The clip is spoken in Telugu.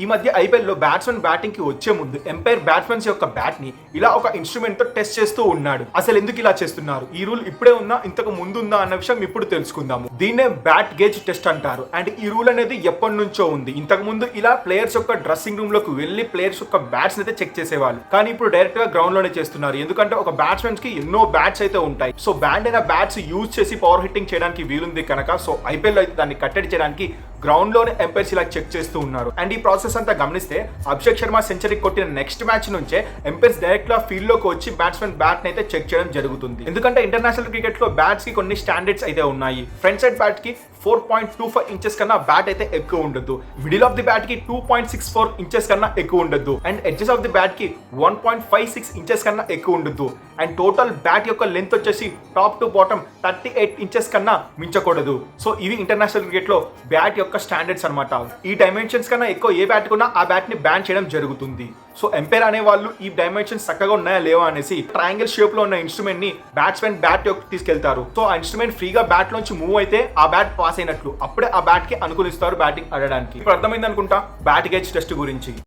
ఈ మధ్య ఐపీఎల్ లో బ్యాట్స్మెన్ బ్యాటింగ్ కి వచ్చే ముందు ఎంపైర్ బ్యాట్స్మెన్స్ యొక్క బ్యాట్ ని ఇలా ఒక ఇన్స్ట్రుమెంట్ తో టెస్ట్ చేస్తూ ఉన్నాడు. అసలు ఎందుకు ఇలా చేస్తున్నారు, ఈ రూల్ ఇప్పుడే ఉన్నా ఇంతకు ముందు ఉందా అన్న విషయం ఇప్పుడు తెలుసుకుందాము. దీన్నే బ్యాట్ గేజ్ టెస్ట్ అంటారు. అండ్ ఈ రూల్ అనేది ఎప్పటి నుంచో ఉంది. ఇంతకు ముందు ఇలా ప్లేయర్స్ యొక్క డ్రెస్సింగ్ రూమ్ లోకి వెళ్లి ప్లేయర్స్ యొక్క బ్యాట్స్ అయితే చెక్ చేసేవాళ్ళు. కానీ ఇప్పుడు డైరెక్ట్ గా గ్రౌండ్ లోనే చేస్తున్నారు. ఎందుకంటే ఒక బ్యాట్స్మెన్ కి ఎన్నో బ్యాట్స్ అయితే ఉంటాయి. సో బ్యాండ్ అయిన బ్యాట్స్ యూజ్ చేసి పవర్ హిట్టింగ్ చేయడానికి వీలుంది కనుక సో ఐపీఎల్ అయితే దాన్ని కట్టడి చేయడానికి గ్రౌండ్ లోనే ఎంపైర్స్ ఇలా చెక్ చేస్తూ ఉన్నారు. అండ్ ఈ ప్రాసెస్ అంతా గమనిస్తే అభిషేక్ శర్మ సెంచరీ కొట్టిన నెక్స్ట్ మ్యాచ్ నుంచే ఎంపైర్స్ డైరెక్ట్ గా ఫీల్డ్ లోకి వచ్చి బ్యాట్స్మెన్ బ్యాట్ అయితే చెక్ చేయడం జరుగుతుంది. ఎందుకంటే ఇంటర్నేషనల్ క్రికెట్ లో బ్యాట్స్ కి కొన్ని స్టాండర్డ్స్ అయితే ఉన్నాయి. ఫ్రంట్ సైడ్ బ్యాట్ కి 4.25 ఇంచెస్ కన్నా బ్యాట్ అయితే ఎక్కువ ఉండదు. మిడిల్ ఆఫ్ ది బ్యాట్ కి 2.64 ఇంచెస్ కన్నా ఎక్కువ ఉండదు. And edges of the bat కి 1.56 ఇంచెస్ కన్నా ఎక్కువ ఉండదు. అండ్ టోటల్ బ్యాట్ యొక్క లెంత్ వచ్చేసి టాప్ టు బాటమ్ 38 ఇంచెస్ కన్నా మించకూడదు. సో ఇవి ఇంటర్నేషనల్ క్రికెట్ లో బ్యాట్ యొక్క స్టాండర్డ్స్ అనమాట. ఈ డైమెన్షన్స్ కన్నా ఎక్కువ ఏ బ్యాట్ కున్నా ఆ బ్యాట్ ని బ్యాన్ చేయడం జరుగుతుంది. సో ఎంపైర్ అనే వాళ్ళు ఈ డైమెన్షన్స్ చక్కగా ఉన్నాయా లేవా అనేసి ట్రయాంగిల్ షేప్ లో ఉన్న ఇన్స్ట్రుమెంట్ ని బ్యాట్స్మెన్ బ్యాట్ యొక్క తీసుకెళ్తారు. సో ఆ ఇన్స్ట్రుమెంట్ ఫ్రీగా బ్యాట్ లోంచి మూవ్ అయితే ఆ బ్యాట్ పాస్ అయినట్లు. అప్పుడే ఆ బ్యాట్ కి అనుకూలిస్తారు బ్యాటింగ్ ఆడడానికి. ఇప్పుడు అర్థమైంది అనుకుంటా బ్యాట్ గేజ్ టెస్ట్ గురించి.